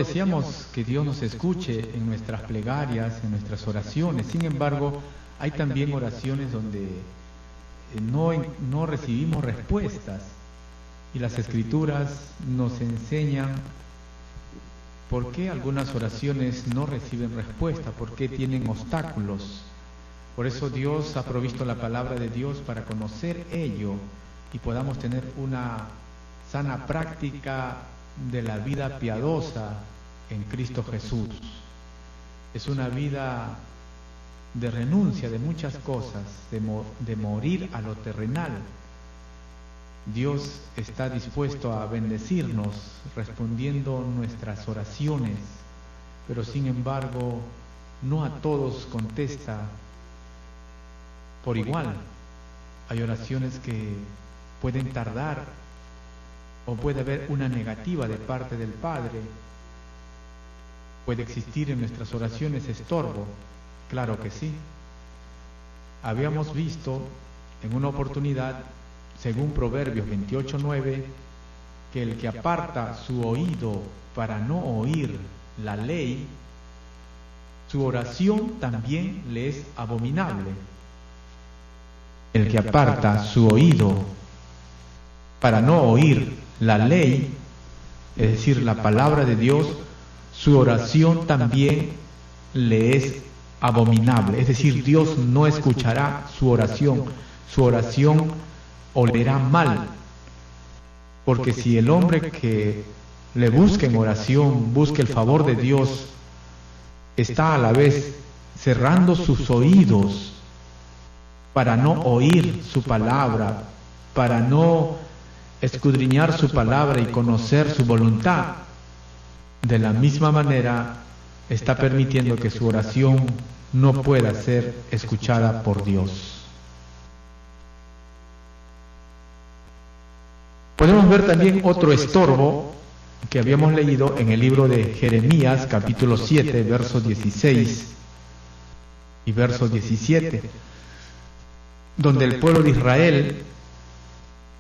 deseamos que Dios nos escuche en nuestras plegarias, en nuestras oraciones. Sin embargo, hay también oraciones donde no recibimos respuestas, y las Escrituras nos enseñan por qué algunas oraciones no reciben respuesta, por qué tienen obstáculos. Por eso Dios ha provisto la palabra de Dios para conocer ello y podamos tener una sana práctica de la vida piadosa en Cristo Jesús. Es una vida de renuncia de muchas cosas, de morir a lo terrenal. Dios está dispuesto a bendecirnos respondiendo nuestras oraciones, pero sin embargo no a todos contesta por igual. Hay oraciones que pueden tardar, o puede haber una negativa de parte del Padre. ¿Puede existir en nuestras oraciones estorbo? Claro que sí. Habíamos visto en una oportunidad, según Proverbios 28:9, que el que aparta su oído para no oír la ley, su oración también le es abominable. El que aparta su oído para no oír la ley, es decir, la palabra de Dios, su oración también le es abominable. Es decir, Dios no escuchará su oración olerá mal. Porque si el hombre que le busca en oración, busca el favor de Dios, está a la vez cerrando sus oídos para no oír su palabra, para no escudriñar su palabra y conocer su voluntad, de la misma manera está permitiendo que su oración no pueda ser escuchada por Dios. Podemos ver también otro estorbo que habíamos leído en el libro de Jeremías, capítulo 7, versos 16 y verso 17, donde el pueblo de Israel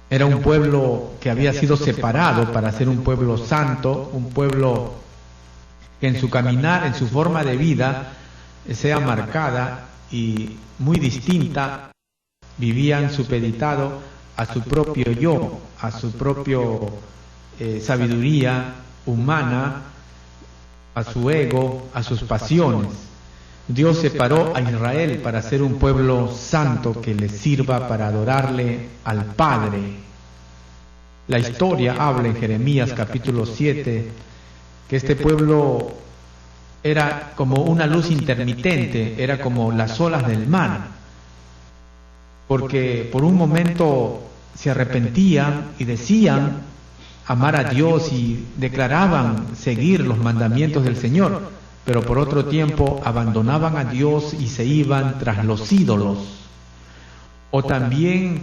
era un pueblo que había sido separado para ser un pueblo santo, un pueblo que en su caminar, en su forma de vida, sea marcada y muy distinta. Vivían supeditado a su propio yo, a su propio sabiduría humana, a su ego, a sus pasiones. Dios separó a Israel para ser un pueblo santo que le sirva para adorarle al Padre. La historia habla en Jeremías capítulo 7 que este pueblo era como una luz intermitente, era como las olas del mar, porque por un momento se arrepentían y decían amar a Dios y declaraban seguir los mandamientos del Señor, pero por otro tiempo abandonaban a Dios y se iban tras los ídolos. O también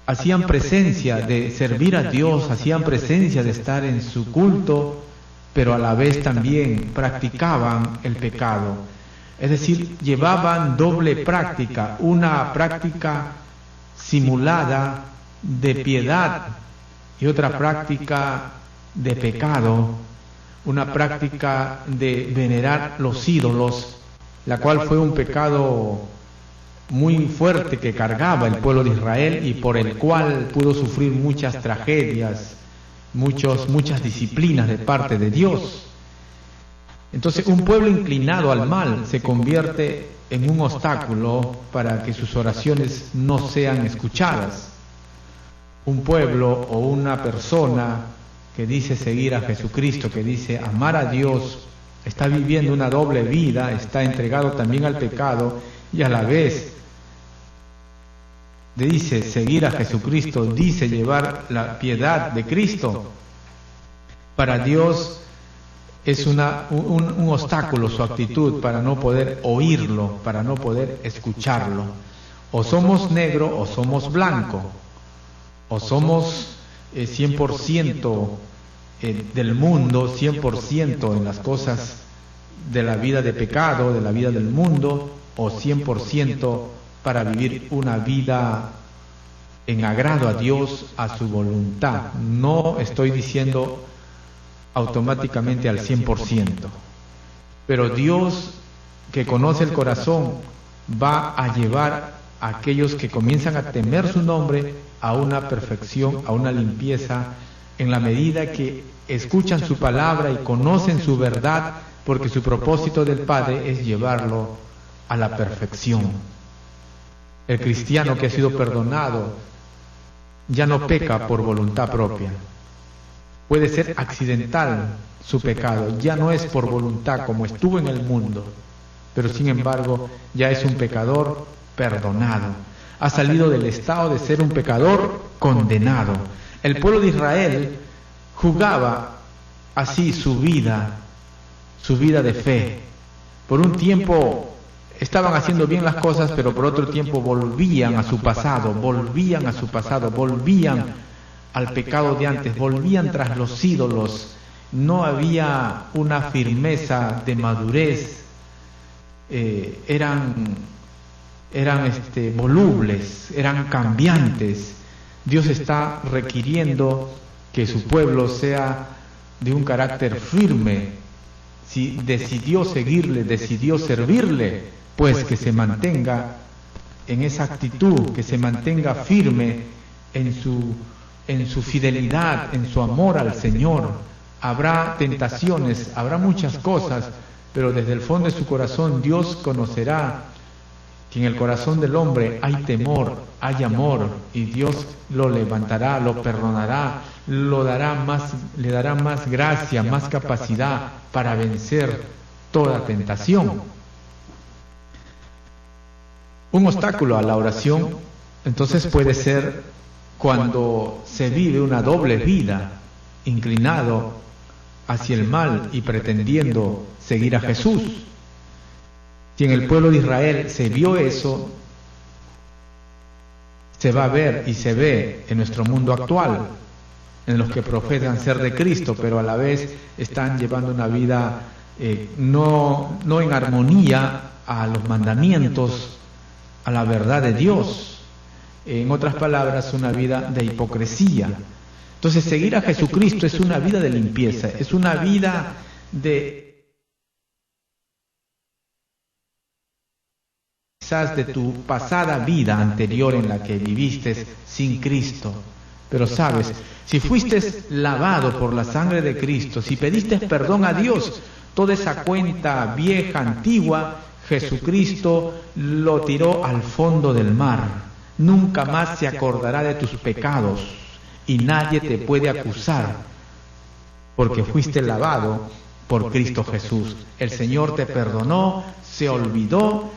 hacían presencia de servir a Dios, hacían presencia de estar en su culto, pero a la vez también practicaban el pecado. Es decir, llevaban doble práctica, una práctica simulada de piedad y otra práctica de pecado, una práctica de venerar los ídolos, la cual fue un pecado muy fuerte que cargaba el pueblo de Israel y por el cual pudo sufrir muchas tragedias, muchas disciplinas de parte de Dios. Entonces, un pueblo inclinado al mal se convierte en un obstáculo para que sus oraciones no sean escuchadas. Un pueblo o una persona que dice seguir a Jesucristo, que dice amar a Dios, está viviendo una doble vida, está entregado también al pecado y a la vez dice seguir a Jesucristo, dice llevar la piedad de Cristo. Para Dios es un obstáculo su actitud para no poder oírlo, para no poder escucharlo. O somos negro o somos blanco, o somos 100% del mundo, 100% en las cosas de la vida de pecado, de la vida del mundo, o 100% para vivir una vida en agrado a Dios, a su voluntad. No estoy diciendo automáticamente al 100%. Pero Dios, que conoce el corazón, va a llevar a aquellos que comienzan a temer su nombre a una perfección, a una limpieza, en la medida que escuchan su palabra y conocen su verdad, porque su propósito del Padre es llevarlo a la perfección. El cristiano que ha sido perdonado ya no peca por voluntad propia. Puede ser accidental su pecado, ya no es por voluntad como estuvo en el mundo, pero sin embargo ya es un pecador perdonado. Ha salido del estado de ser un pecador condenado. El pueblo de Israel jugaba así su vida de fe. Por un tiempo estaban haciendo bien las cosas, pero por otro tiempo volvían a su pasado, volvían al pecado de antes, volvían tras los ídolos. No había una firmeza de madurez, eran volubles, eran cambiantes. Dios está requiriendo que su pueblo sea de un carácter firme. Si decidió seguirle, decidió servirle, pues que se mantenga en esa actitud, que se mantenga firme en su fidelidad, en su amor al Señor. Habrá tentaciones, habrá muchas cosas, pero desde el fondo de su corazón Dios conocerá que en el corazón del hombre hay temor, hay amor, y Dios lo levantará, lo perdonará, le dará más gracia, más capacidad para vencer toda tentación. Un obstáculo a la oración, entonces, puede ser cuando se vive una doble vida, inclinado hacia el mal y pretendiendo seguir a Jesús. Si en el pueblo de Israel se vio eso, se va a ver y se ve en nuestro mundo actual, en los que profesan ser de Cristo, pero a la vez están llevando una vida no en armonía a los mandamientos, a la verdad de Dios. En otras palabras, una vida de hipocresía. Entonces, seguir a Jesucristo es una vida de limpieza, es una vida quizás de tu pasada vida anterior en la que viviste sin Cristo. Pero sabes, si fuiste lavado por la sangre de Cristo, si pediste perdón a Dios, toda esa cuenta vieja, antigua, Jesucristo lo tiró al fondo del mar. Nunca más se acordará de tus pecados y nadie te puede acusar, porque fuiste lavado por Cristo Jesús. El Señor te perdonó, se olvidó,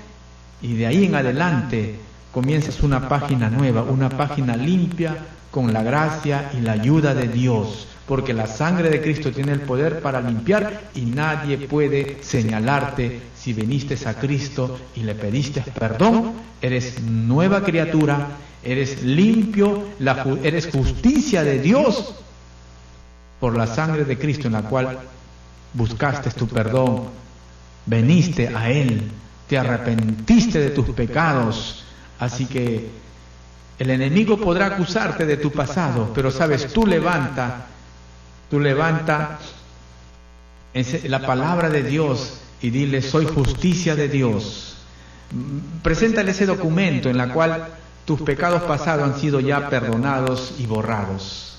y de ahí en adelante comienzas una página nueva, una página limpia con la gracia y la ayuda de Dios, porque la sangre de Cristo tiene el poder para limpiar y nadie puede señalarte. Si viniste a Cristo y le pediste perdón, eres nueva criatura, eres limpio, eres justicia de Dios por la sangre de Cristo en la cual buscaste tu perdón, veniste a Él, te arrepentiste de tus pecados. Así que el enemigo podrá acusarte de tu pasado, pero sabes, tú levanta la palabra de Dios y dile: soy justicia de Dios. Preséntale ese documento en la cual tus pecados pasados han sido ya perdonados y borrados.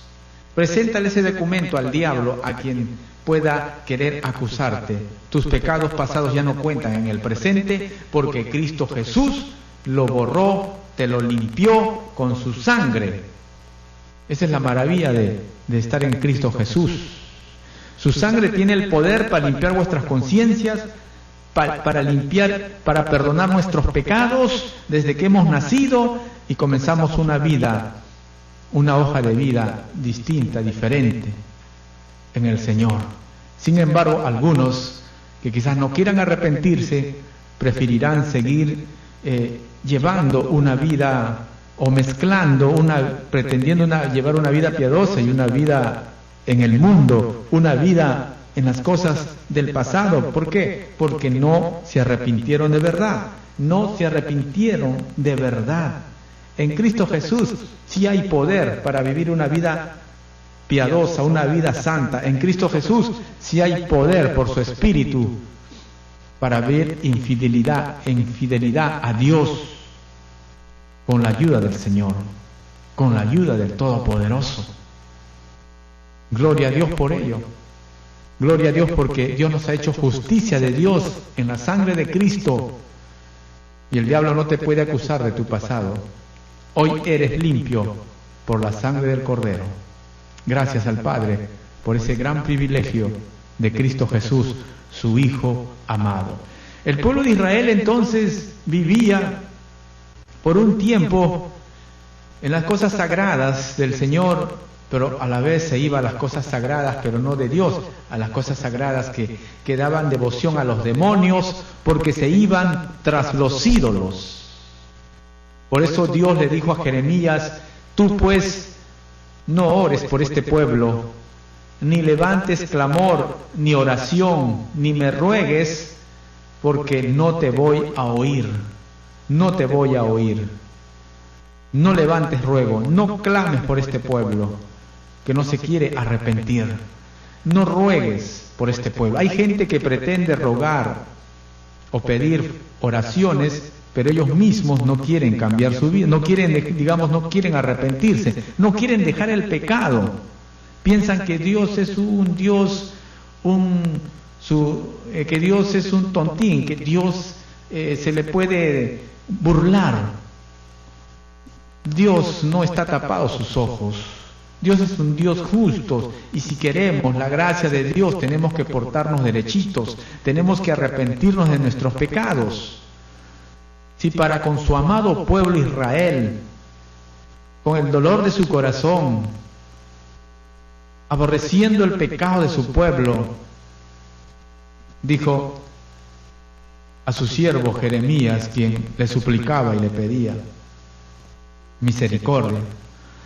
Preséntale ese documento al diablo, a quien pueda querer acusarte. Tus pecados pasados ya no cuentan en el presente, porque Cristo Jesús lo borró, te lo limpió con su sangre. Esa es la maravilla de estar en Cristo Jesús. Su sangre tiene el poder para limpiar vuestras conciencias, para perdonar nuestros pecados desde que hemos nacido y comenzamos una hoja de vida distinta, diferente en el Señor. Sin embargo, algunos que quizás no quieran arrepentirse preferirán seguir llevando una vida, o mezclando pretendiendo llevar una vida piadosa y una vida en el mundo, una vida en las cosas del pasado. ¿Por qué? Porque no se arrepintieron de verdad. No se arrepintieron de verdad. En Cristo Jesús sí hay poder para vivir una vida piadosa, una vida santa. En Cristo Jesús sí hay poder por su Espíritu para ver infidelidad a Dios con la ayuda del Señor, con la ayuda del Todopoderoso. Gloria a Dios por ello. Gloria a Dios porque Dios nos ha hecho justicia de Dios en la sangre de Cristo. Y el diablo no te puede acusar de tu pasado. Hoy eres limpio por la sangre del Cordero. Gracias al Padre por ese gran privilegio de Cristo Jesús, su Hijo amado. El pueblo de Israel entonces vivía por un tiempo en las cosas sagradas del Señor, pero a la vez se iba a las cosas sagradas, pero no de Dios, a las cosas sagradas que daban devoción a los demonios, porque se iban tras los ídolos. Por eso Dios le dijo a Jeremías: tú pues no ores por este pueblo, ni levantes clamor, ni oración, ni me ruegues, porque no te voy a oír, no te voy a oír. No levantes ruego, no clames por este pueblo que no se quiere arrepentir. No ruegues por este pueblo. Hay gente que pretende rogar o pedir oraciones, pero ellos mismos no quieren cambiar su vida, no quieren, no quieren arrepentirse, no quieren dejar el pecado. Piensan que Dios es un Dios, que Dios es un tontín, que Dios se le puede burlar. Dios no está tapado sus ojos. Dios es un Dios justo, y si queremos la gracia de Dios tenemos que portarnos derechitos, tenemos que arrepentirnos de nuestros pecados. Si para con su amado pueblo Israel, con el dolor de su corazón, aborreciendo el pecado de su pueblo, dijo a su siervo Jeremías, quien le suplicaba y le pedía misericordia: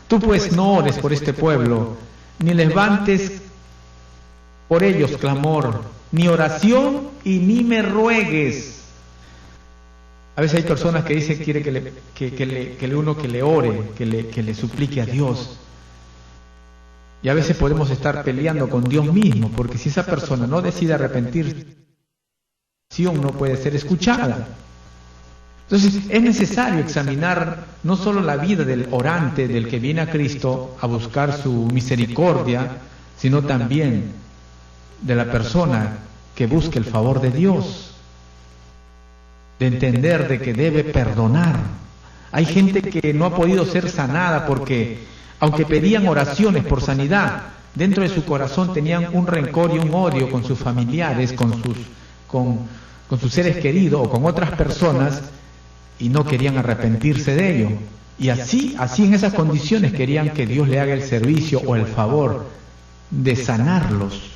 tú pues no ores por este pueblo, ni levantes por ellos clamor, ni oración, y ni me ruegues. A veces hay personas que dicen quiere que uno que le ore, que le suplique a Dios. Y a veces podemos estar peleando con Dios mismo, porque si esa persona no decide arrepentirse, no puede ser escuchada. Entonces es necesario examinar no solo la vida del orante, del que viene a Cristo a buscar su misericordia, sino también de la persona que busca el favor de Dios, de entender de que debe perdonar. Hay gente que no ha podido ser sanada porque, aunque pedían oraciones por sanidad, dentro de su corazón tenían un rencor y un odio con sus familiares, con sus seres queridos o con otras personas, y no querían arrepentirse de ello. Y así en esas condiciones querían que Dios le haga el servicio o el favor de sanarlos.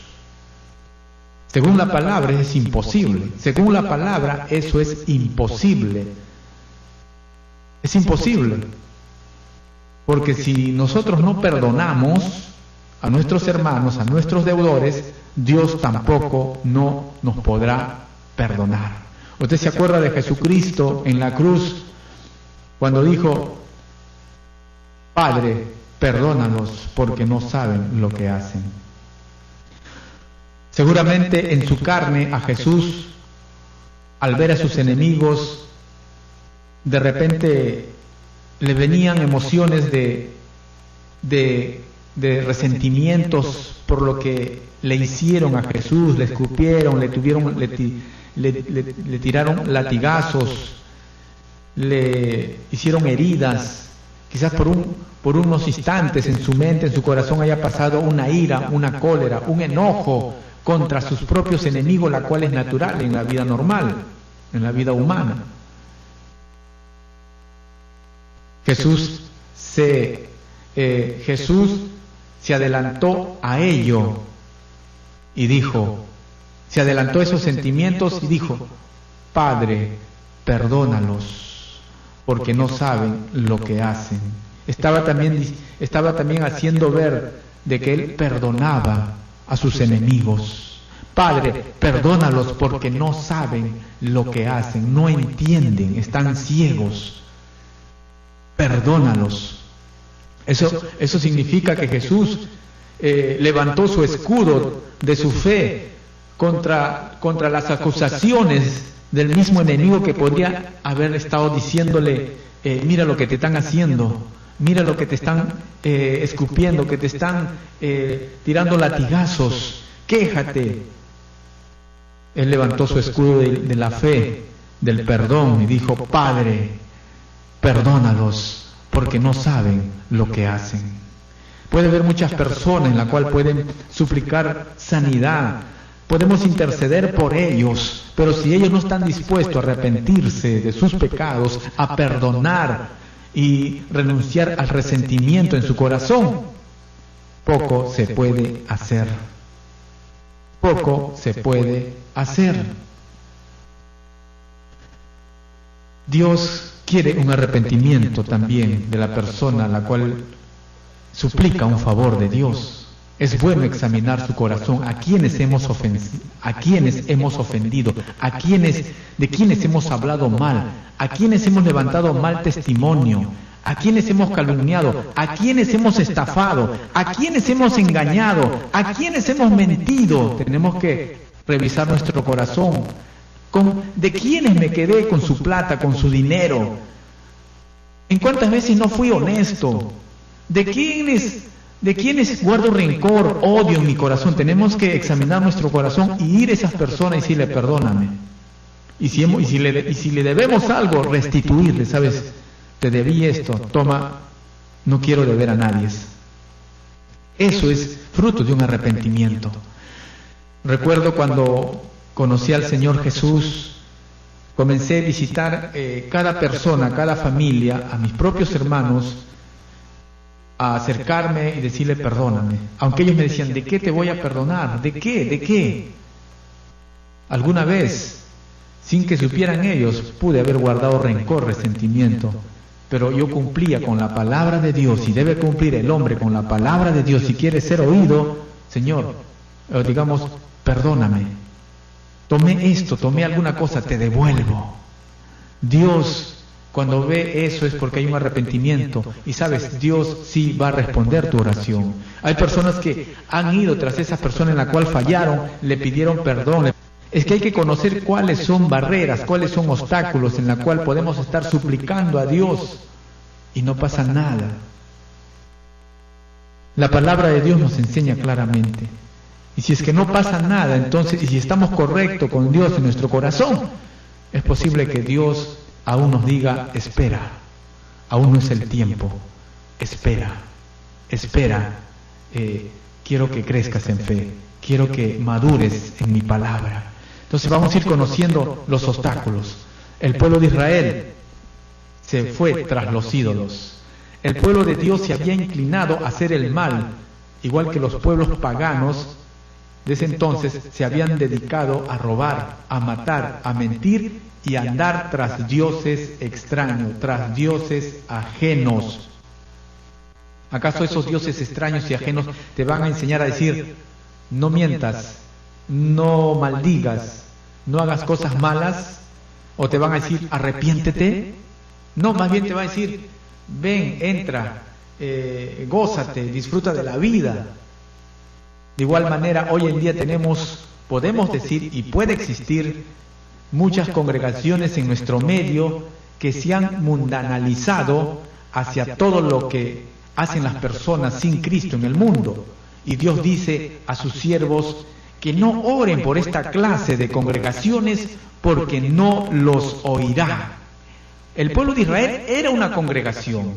Según la palabra es imposible. Según la palabra eso es imposible. Es imposible. Porque si nosotros no perdonamos a nuestros hermanos, a nuestros deudores, Dios tampoco no nos podrá perdonar. Usted se acuerda de Jesucristo en la cruz cuando dijo: Padre, perdónalos porque no saben lo que hacen. Seguramente en su carne a Jesús, al ver a sus enemigos, de repente le venían emociones de resentimientos por lo que le hicieron a Jesús, le escupieron, le tiraron latigazos, le hicieron heridas. Quizás por unos instantes en su mente, en su corazón haya pasado una ira, una cólera, un enojo contra sus propios enemigos, la cual es natural en la vida normal, en la vida humana. Jesús se adelantó a ello y dijo, se adelantó a esos sentimientos y dijo: Padre, perdónalos, porque no saben lo que hacen. Estaba también haciendo ver de que Él perdonaba a sus enemigos. Padre, perdónalos porque no saben lo que hacen, no entienden, están ciegos. Perdónalos. Eso significa que Jesús levantó su escudo de su fe contra las acusaciones del mismo enemigo que podría haber estado diciéndole, mira lo que te están haciendo, mira lo que te están escupiendo, que te están tirando latigazos, quéjate. Él levantó su escudo de la fe, del perdón, y dijo, Padre, perdónalos, porque no saben lo que hacen. Puede haber muchas personas en las cuales pueden suplicar sanidad, podemos interceder por ellos, pero si ellos no están dispuestos a arrepentirse de sus pecados, a perdonar y renunciar al resentimiento en su corazón, poco se puede hacer. Poco se puede hacer. Dios quiere un arrepentimiento también de la persona a la cual suplica un favor de Dios. Es bueno examinar su corazón, a quienes hemos ofendido, de quienes hemos hablado mal, a quienes hemos levantado mal testimonio, a quienes hemos calumniado, a quienes hemos estafado, a quienes hemos engañado, a quienes hemos mentido. Tenemos que revisar nuestro corazón. ¿De quiénes me quedé con su plata, con su dinero? ¿En cuántas veces no fui honesto? ¿De quiénes guardo rencor, odio en mi corazón? Tenemos que examinar nuestro corazón y ir a esas personas y decirle, perdóname. Y si le debemos algo, restituirle, ¿sabes? Te debí esto, toma, no quiero deber a nadie. Eso es fruto de un arrepentimiento. Recuerdo cuando conocí al Señor Jesús, comencé a visitar cada persona, cada familia, a mis propios hermanos, a acercarme y decirle perdóname. Aunque ellos me decían, ¿de qué te voy a perdonar? ¿De qué? ¿De qué? Alguna vez, sin que supieran ellos, pude haber guardado rencor, resentimiento, pero yo cumplía con la palabra de Dios, y debe cumplir el hombre con la palabra de Dios si quiere ser oído. Señor, digamos, perdóname, tomé alguna cosa, te devuelvo. Dios, cuando ve eso, es porque hay un arrepentimiento, y sabes, Dios sí va a responder tu oración. Hay personas que han ido tras esas personas en la cual fallaron, le pidieron perdón. Es que hay que conocer cuáles son barreras, cuáles son obstáculos en la cual podemos estar suplicando a Dios y no pasa nada. La palabra de Dios nos enseña claramente. Y si es que no pasa nada, entonces, y si estamos correctos con Dios en nuestro corazón, es posible que Dios aún nos diga, espera, aún no es el tiempo, espera, quiero que crezcas en fe, quiero que madures en mi palabra. Entonces vamos a ir conociendo los obstáculos. El pueblo de Israel se fue tras los ídolos. El pueblo de Dios se había inclinado a hacer el mal, igual que los pueblos paganos de ese entonces se habían dedicado a robar, a matar, a mentir y a andar tras dioses extraños, tras dioses ajenos. ¿Acaso esos dioses extraños y ajenos te van a enseñar a decir, no mientas, no maldigas, no hagas cosas malas? ¿O te van a decir, arrepiéntete? No, más bien te va a decir, ven, entra, gózate, disfruta de la vida. De igual manera, hoy en día podemos decir, y puede existir muchas congregaciones en nuestro medio que se han mundanalizado hacia todo lo que hacen las personas sin Cristo en el mundo. Y Dios dice a sus siervos que no oren por esta clase de congregaciones porque no los oirá. El pueblo de Israel era una congregación.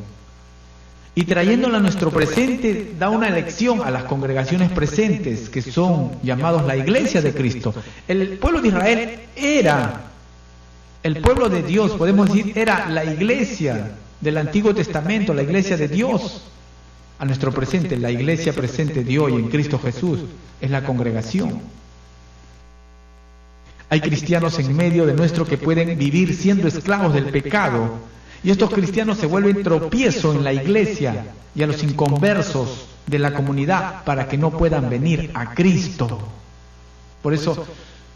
Y trayéndola a nuestro presente, da una lección a las congregaciones presentes, que son llamados la iglesia de Cristo. El pueblo de Israel era, el pueblo de Dios, podemos decir, era la iglesia del Antiguo Testamento, la iglesia de Dios. A nuestro presente, la iglesia presente de hoy en Cristo Jesús, es la congregación. Hay cristianos en medio de nuestro que pueden vivir siendo esclavos del pecado. Y estos cristianos se vuelven tropiezo en la iglesia y a los inconversos de la comunidad para que no puedan venir a Cristo. Por eso,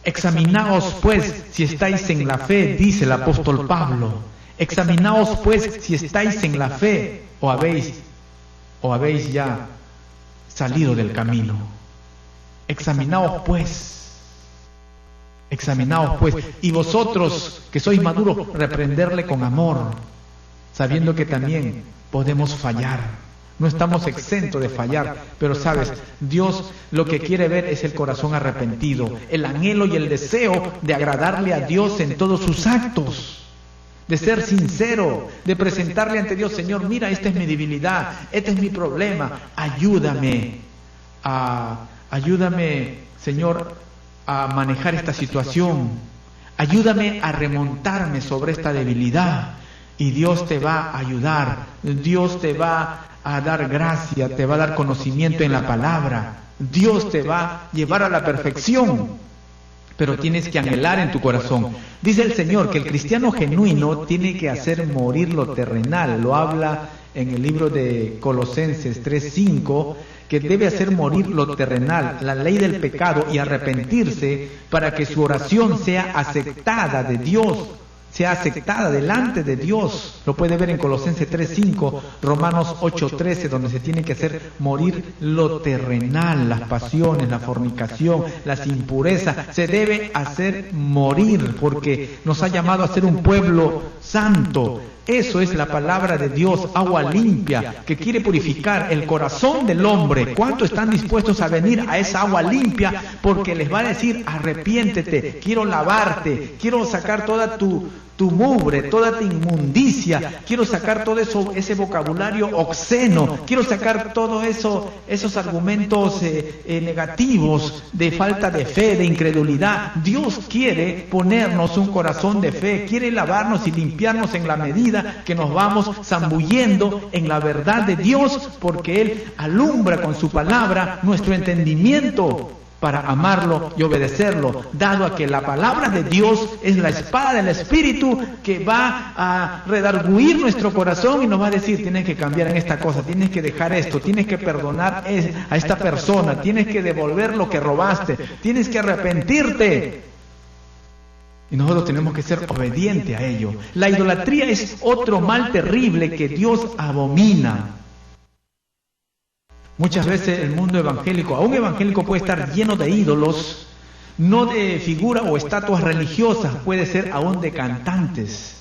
examinaos pues si estáis en la fe, dice el apóstol Pablo. Examinaos pues si estáis en la fe o habéis ya salido del camino. Examinaos pues, y vosotros que sois maduros, reprenderle con amor, sabiendo que también podemos fallar. No estamos exentos de fallar, pero sabes, Dios lo que quiere ver es el corazón arrepentido, el anhelo y el deseo de agradarle a Dios en todos sus actos, de ser sincero, de presentarle ante Dios: Señor, mira, esta es mi debilidad, este es mi problema, ayúdame, Señor, a manejar esta situación, ayúdame a remontarme sobre esta debilidad. Y Dios te va a ayudar, Dios te va a dar gracia, te va a dar conocimiento en la palabra, Dios te va a llevar a la perfección, pero tienes que anhelar en tu corazón. Dice el Señor que el cristiano genuino tiene que hacer morir lo terrenal, lo habla en el libro de Colosenses 3:5, que debe hacer morir lo terrenal, la ley del pecado, y arrepentirse para que su oración sea aceptada de Dios, sea aceptada delante de Dios. Lo puede ver en Colosenses 3:5, Romanos 8:13, donde se tiene que hacer morir lo terrenal, las pasiones, la fornicación, las impurezas. Se debe hacer morir, porque nos ha llamado a ser un pueblo santo. Eso es la palabra de Dios, agua limpia, que quiere purificar el corazón del hombre. ¿Cuántos están dispuestos a venir a esa agua limpia? Porque les va a decir: arrepiéntete, quiero lavarte, quiero sacar toda tu mugre, toda tu inmundicia, quiero sacar todo eso, ese vocabulario obsceno, quiero sacar todo eso, esos argumentos negativos de falta de fe, de incredulidad. Dios quiere ponernos un corazón de fe, quiere lavarnos y limpiarnos en la medida que nos vamos zambullendo en la verdad de Dios, porque Él alumbra con su palabra nuestro entendimiento para amarlo y obedecerlo, dado a que la palabra de Dios es la espada del Espíritu que va a redarguir nuestro corazón y nos va a decir: tienes que cambiar en esta cosa, tienes que dejar esto, tienes que perdonar a esta persona, tienes que devolver lo que robaste, tienes que arrepentirte. Y nosotros tenemos que ser obedientes a ello. La idolatría es otro mal terrible que Dios abomina. Muchas veces el mundo evangélico, aún evangélico, puede estar lleno de ídolos, no de figura o estatuas religiosas, puede ser aún de cantantes,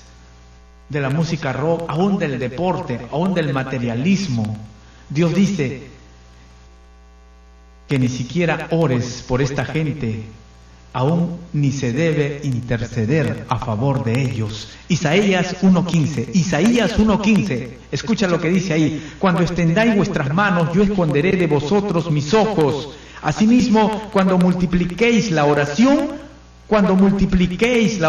de la música rock, aún del deporte, aún del materialismo. Dios dice que ni siquiera ores por esta gente, aún ni se debe interceder a favor de ellos. Isaías 1:15, escucha lo que dice ahí: cuando extendáis vuestras manos, yo esconderé de vosotros mis ojos. Asimismo, cuando multipliquéis la oración, ¿cuántos multiplican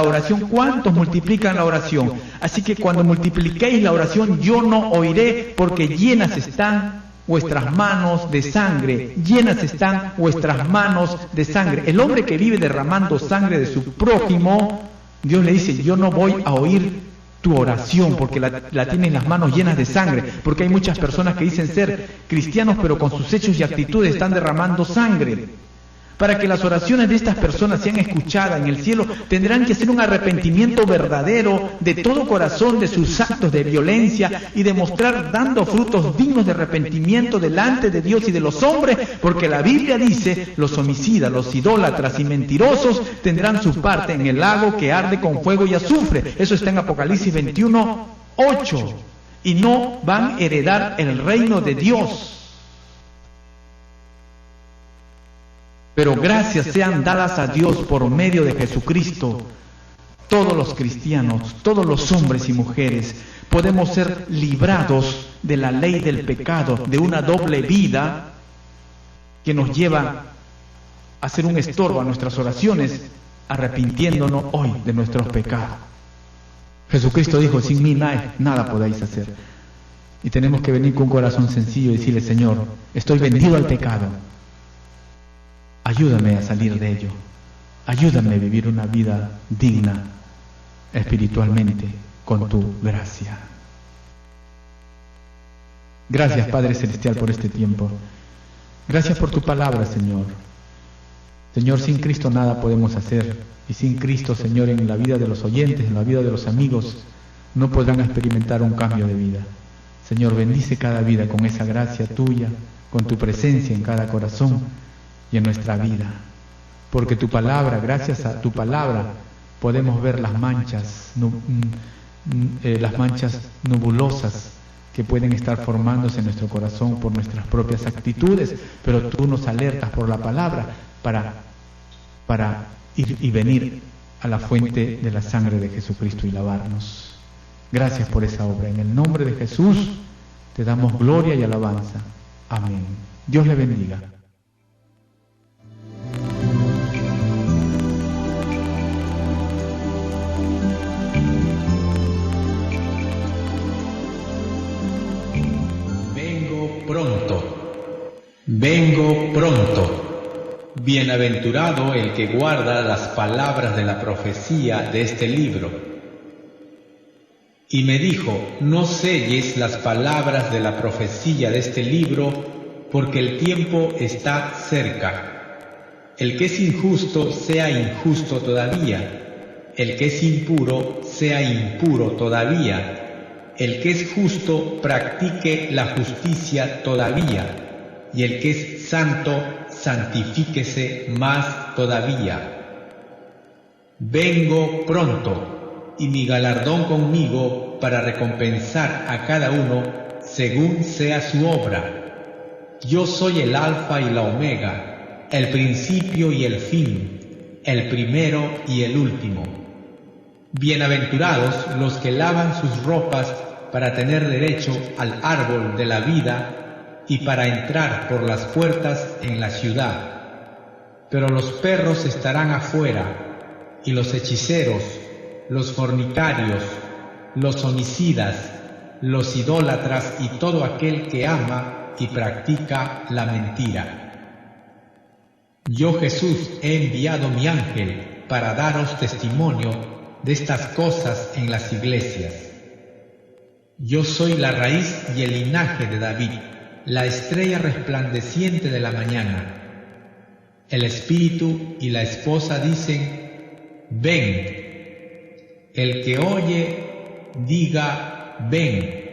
la oración? Así que cuando multipliquéis la oración, yo no oiré, porque llenas están vuestras manos de sangre, llenas están vuestras manos de sangre. El hombre que vive derramando sangre de su prójimo, Dios le dice: yo no voy a oír tu oración, porque la tienes las manos llenas de sangre. Porque hay muchas personas que dicen ser cristianos, pero con sus hechos y actitudes están derramando sangre. Para que las oraciones de estas personas sean escuchadas en el cielo, tendrán que hacer un arrepentimiento verdadero de todo corazón de sus actos de violencia y demostrar dando frutos dignos de arrepentimiento delante de Dios y de los hombres, porque la Biblia dice: los homicidas, los idólatras y mentirosos tendrán su parte en el lago que arde con fuego y azufre. Eso está en Apocalipsis 21:8. Y no van a heredar el reino de Dios. Pero gracias sean dadas a Dios por medio de Jesucristo. Todos los cristianos, todos los hombres y mujeres, podemos ser librados de la ley del pecado, de una doble vida que nos lleva a ser un estorbo a nuestras oraciones, arrepintiéndonos hoy de nuestros pecados. Jesucristo dijo: sin mí nada podéis hacer. Y tenemos que venir con un corazón sencillo y decirle: Señor, estoy vendido al pecado. Ayúdame a salir de ello. Ayúdame a vivir una vida digna espiritualmente con tu gracia. Gracias, Padre Celestial, por este tiempo. Gracias por tu palabra, Señor. Señor, sin Cristo nada podemos hacer. Y sin Cristo, Señor, en la vida de los oyentes, en la vida de los amigos, no podrán experimentar un cambio de vida. Señor, bendice cada vida con esa gracia tuya, con tu presencia en cada corazón y en nuestra vida. Porque tu palabra, gracias a tu palabra, podemos ver las manchas nubulosas que pueden estar formándose en nuestro corazón por nuestras propias actitudes, pero tú nos alertas por la palabra para ir y venir a la fuente de la sangre de Jesucristo y lavarnos. Gracias por esa obra. En el nombre de Jesús te damos gloria y alabanza. Amén. Dios le bendiga. Vengo pronto. Bienaventurado el que guarda las palabras de la profecía de este libro. Y me dijo, no selles las palabras de la profecía de este libro, porque el tiempo está cerca. El que es injusto sea injusto todavía, el que es impuro sea impuro todavía, el que es justo practique la justicia todavía, y el que es santo santifíquese más todavía. Vengo pronto, y mi galardón conmigo para recompensar a cada uno según sea su obra. Yo soy el Alfa y la Omega, el principio y el fin, el primero y el último. Bienaventurados los que lavan sus ropas para tener derecho al árbol de la vida y para entrar por las puertas en la ciudad. Pero los perros estarán afuera, y los hechiceros, los fornicarios, los homicidas, los idólatras y todo aquel que ama y practica la mentira. Yo, Jesús, he enviado mi ángel para daros testimonio de estas cosas en las iglesias. Yo soy la raíz y el linaje de David, la estrella resplandeciente de la mañana. El espíritu y la esposa dicen, ven. El que oye, diga, ven.